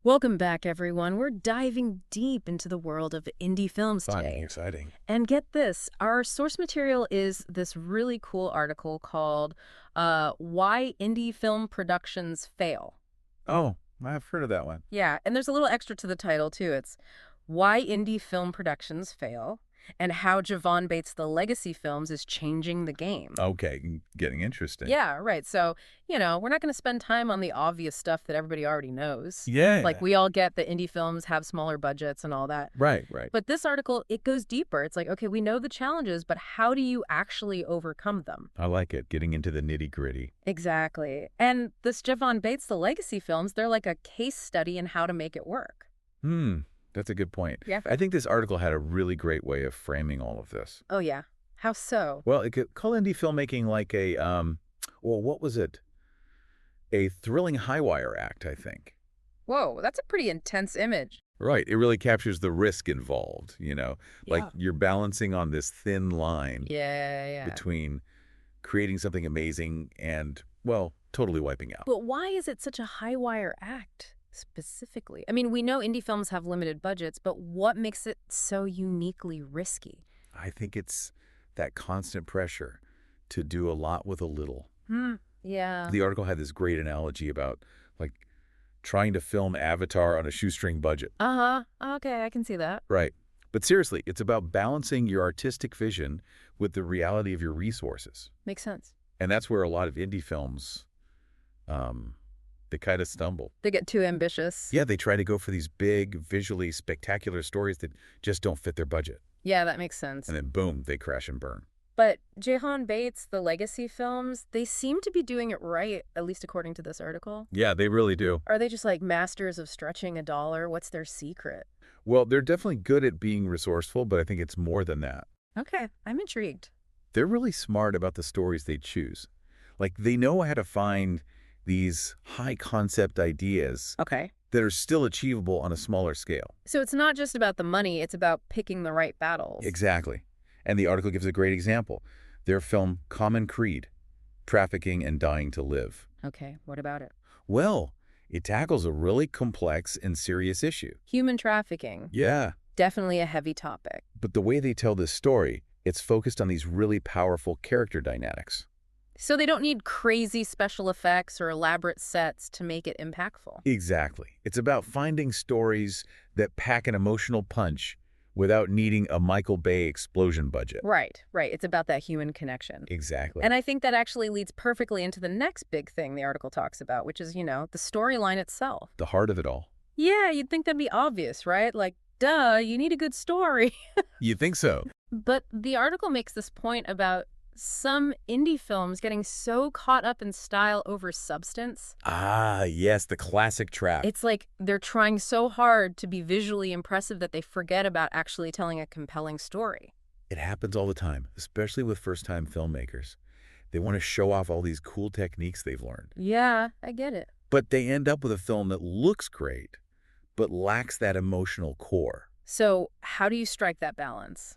Welcome back, everyone. We're diving deep into the world of indie films Fun, today. exciting. And get this, our source material is this really cool article called Why Indie Film Productions Fail. Oh, I've heard of that one. Yeah, and there's a little extra to the title, too. It's Why Indie Film Productions Fail and How Javon Bates' The Legacy Films is Changing the Game. Okay, getting interesting. Yeah, right. So, we're not going to spend time on the obvious stuff that everybody already knows. Like, Yeah. we all get that indie films have smaller budgets and all that. Right. But this article, it goes deeper. It's like, okay, we know the challenges, but how do you actually overcome them? I like it, getting into the nitty-gritty. Exactly. And this Javon Bates, The Legacy Films, they're like a case study in how to make it work. That's a good point. Yeah. I think this article had a really great way of framing all of this. Oh, yeah. How so? Well, it could call indie filmmaking like what was it? A thrilling high wire act, I think. Whoa, that's a pretty intense image. Right. It really captures the risk involved, like Yeah. you're balancing on this thin line Yeah. between creating something amazing and, well, totally wiping out. But why is it such a high wire act specifically? I mean, we know indie films have limited budgets, but what makes it so uniquely risky? I think it's that constant pressure to do a lot with a little. Yeah. The article had this great analogy about, like, trying to film Avatar on a shoestring budget. Uh-huh. Okay, I can see that. Right. But seriously, it's about balancing your artistic vision with the reality of your resources. Makes sense. And that's where a lot of indie films, they kind of stumble. They get too ambitious. Yeah, they try to go for these big, visually spectacular stories that just don't fit their budget. Yeah, that makes sense. And then, boom, they crash and burn. But Javon Bates, the Legacy Films, they seem to be doing it right, at least according to this article. Yeah, they really do. Are they just like masters of stretching a dollar? What's their secret? Well, they're definitely good at being resourceful, but I think it's more than that. Okay, I'm intrigued. They're really smart about the stories they choose. Like, they know how to find these high-concept ideas Okay. that are still achievable on a smaller scale. So it's not just about the money, it's about picking the right battles. Exactly. And the article gives a great example. Their film Common Creed, Trafficking and Dying to Live. Okay, what about it? Well, it tackles a really complex and serious issue. Human trafficking. Yeah. Definitely a heavy topic. But the way they tell this story, it's focused on these really powerful character dynamics. So they don't need crazy special effects or elaborate sets to make it impactful. Exactly. It's about finding stories that pack an emotional punch without needing a Michael Bay explosion budget. Right. It's about that human connection. Exactly. And I think that actually leads perfectly into the next big thing the article talks about, which is, the storyline itself. The heart of it all. Yeah, you'd think that'd be obvious, right? Like, duh, you need a good story. You think so? But the article makes this point about some indie films getting so caught up in style over substance. Ah, yes, the classic trap. It's like they're trying so hard to be visually impressive that they forget about actually telling a compelling story. It happens all the time, especially with first-time filmmakers. They want to show off all these cool techniques they've learned. Yeah, I get it. But they end up with a film that looks great, but lacks that emotional core. So how do you strike that balance?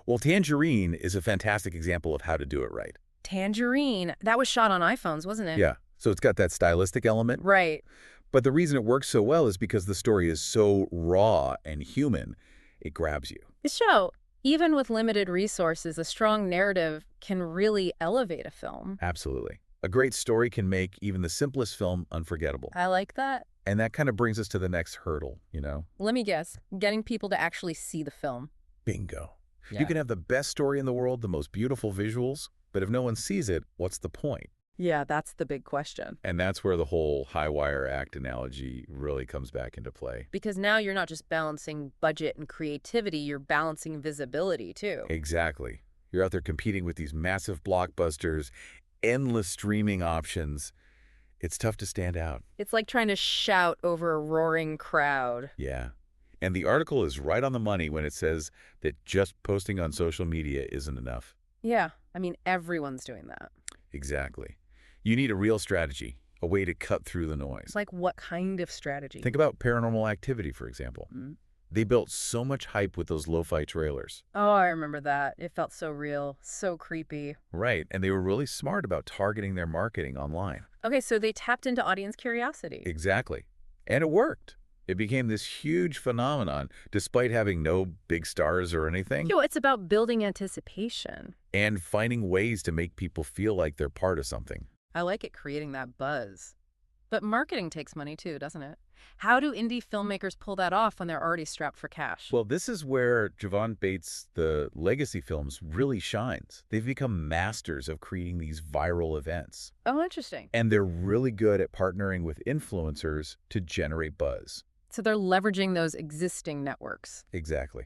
Well, Tangerine is a fantastic example of how to do it right. Tangerine, that was shot on iPhones, wasn't it? Yeah, so it's got that stylistic element. Right. But the reason it works so well is because the story is so raw and human, it grabs you. So even with limited resources, a strong narrative can really elevate a film. Absolutely. A great story can make even the simplest film unforgettable. I like that. And that kind of brings us to the next hurdle, Let me guess, getting people to actually see the film. Bingo. Yeah. You can have the best story in the world, the most beautiful visuals, but if no one sees it, what's the point? Yeah, that's the big question. And that's where the whole high wire act analogy really comes back into play. Because now you're not just balancing budget and creativity, you're balancing visibility too. Exactly. You're out there competing with these massive blockbusters, endless streaming options. It's tough to stand out. It's like trying to shout over a roaring crowd. Yeah. And the article is right on the money when it says that just posting on social media isn't enough. Yeah, I mean, everyone's doing that. Exactly. You need a real strategy, a way to cut through the noise. It's like, what kind of strategy? Think about Paranormal Activity, for example. They built so much hype with those lo-fi trailers. Oh, I remember that. It felt so real, so creepy. Right, and they were really smart about targeting their marketing online. Okay, so they tapped into audience curiosity. Exactly. And it worked. It became this huge phenomenon, despite having no big stars or anything, It's about building anticipation. and finding ways to make people feel like they're part of something. I like it creating that buzz. But marketing takes money too, doesn't it? How do indie filmmakers pull that off when they're already strapped for cash? Well, this is where Javon Bates, the legacy films, really shines. They've become masters of creating these viral events. Oh, interesting. And they're really good at partnering with influencers to generate buzz. So they're leveraging those existing networks. Exactly.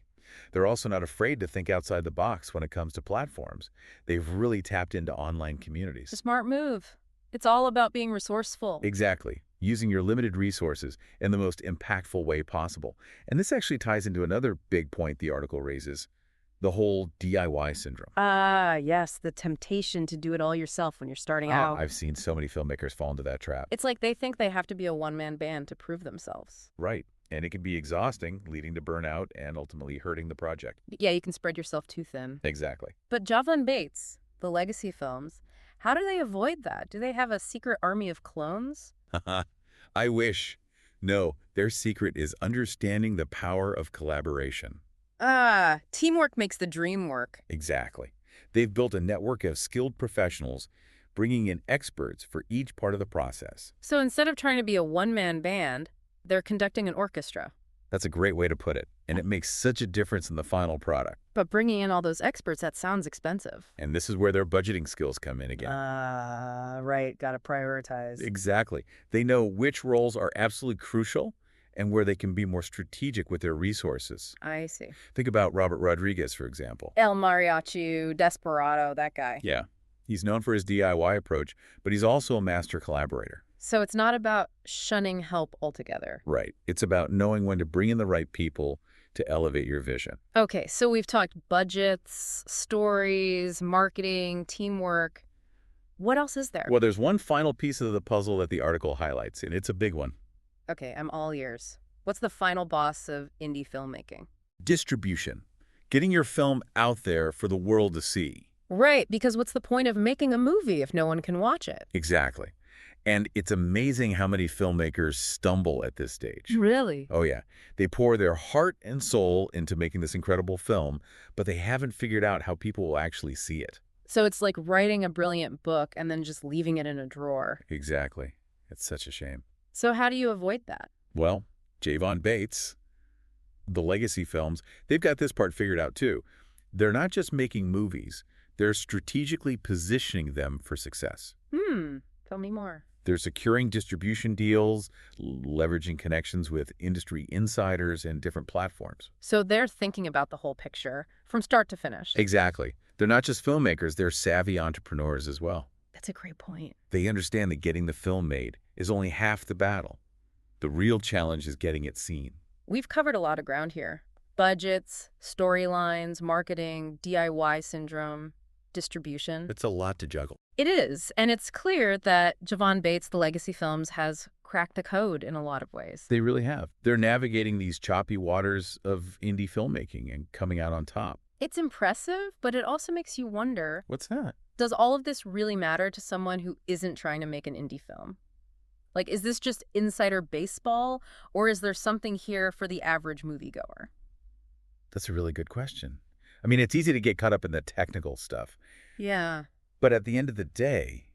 They're also not afraid to think outside the box when it comes to platforms. They've really tapped into online It's a communities. smart move. It's all about being resourceful. Exactly. Using your limited resources in the most impactful way possible. And this actually ties into another big point the article raises, the whole DIY syndrome. Ah, yes, the temptation to do it all yourself when you're starting out. I've seen so many filmmakers fall into that trap. It's like they think they have to be a one-man band to prove themselves. Right. And it can be exhausting, leading to burnout and ultimately hurting the project. Yeah, you can spread yourself too thin. Exactly. But Javon Bates, the legacy films, how do they avoid that? Do they have a secret army of clones? I wish. No, their secret is understanding the power of collaboration. Ah, teamwork makes the dream work. Exactly. They've built a network of skilled professionals, bringing in experts for each part of the process. So instead of trying to be a one-man band, they're conducting an orchestra. That's a great way to put it, and it makes such a difference in the final product. But bringing in all those experts, that sounds expensive. And this is where their budgeting skills come in again. Right. Gotta prioritize. Exactly. They know which roles are absolutely crucial and where they can be more strategic with their resources. I see. Think about Robert Rodriguez, for example. El Mariachi, Desperado, that guy. Yeah, he's known for his DIY approach, but he's also a master collaborator. So it's not about shunning help altogether. Right. It's about knowing when to bring in the right people to elevate your vision. Okay, so we've talked budgets, stories, marketing, teamwork. What else is there? Well, there's one final piece of the puzzle that the article highlights, and it's a big one. Okay, I'm all ears. What's the final boss of indie filmmaking? Distribution. Getting your film out there for the world to see. Right, because what's the point of making a movie if no one can watch it? Exactly. And it's amazing how many filmmakers stumble at this stage. Really? Oh, yeah. They pour their heart and soul into making this incredible film, but they haven't figured out how people will actually see it. So it's like writing a brilliant book and then just leaving it in a drawer. Exactly. It's such a shame. So how do you avoid that? Well, Javon Bates, the legacy films, they've got this part figured out too. They're not just making movies, they're strategically positioning them for success. Tell me more. They're securing distribution deals, leveraging connections with industry insiders and different platforms. So they're thinking about the whole picture from start to finish. Exactly. They're not just filmmakers, they're savvy entrepreneurs as well. That's a great point. They understand that getting the film made is only half the battle. The real challenge is getting it seen. We've covered a lot of ground here. Budgets, storylines, marketing, DIY syndrome, distribution. It's a lot to juggle. It is, and it's clear that Javon Bates, the legacy films, has cracked the code in a lot of ways. They really have. They're navigating these choppy waters of indie filmmaking and coming out on top. It's impressive, but it also makes you wonder, What's that? does all of this really matter to someone who isn't trying to make an indie film? Like, is this just insider baseball, or is there something here for the average moviegoer? That's a really good question. I mean, it's easy to get caught up in the technical stuff. Yeah. But at the end of the day,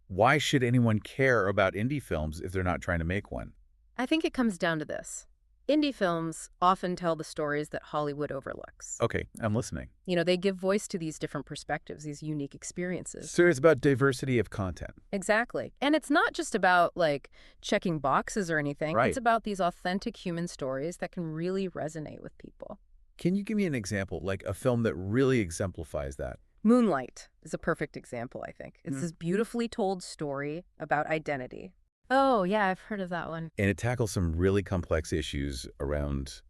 why should anyone care about indie films if they're not trying to make one? I think it comes down to this. Indie films often tell the stories that Hollywood overlooks. Okay, I'm listening. You know, they give voice to these different perspectives, these unique experiences. So it's about diversity of content. Exactly. And it's not just about, like, checking boxes or anything. Right. It's about these authentic human stories that can really resonate with people. Can you give me an example, like a film that really exemplifies that? Moonlight is a perfect example, I think. It's this beautifully told story about identity. Oh, yeah, I've heard of that one. And it tackles some really complex issues around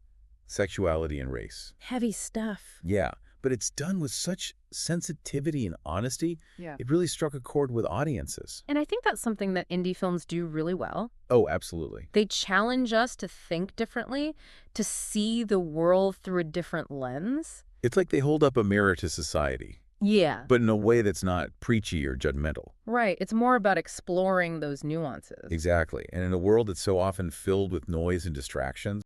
sexuality and race. Heavy stuff. Yeah, but it's done with such sensitivity and honesty. Yeah. It really struck a chord with audiences. And I think that's something that indie films do really well. Oh, absolutely. They challenge us to think differently, to see the world through a different lens. It's like they hold up a mirror to society. Yeah. but in a way that's not preachy or judgmental. Right. It's more about exploring those nuances. Exactly. And in a world that's so often filled with noise and distractions,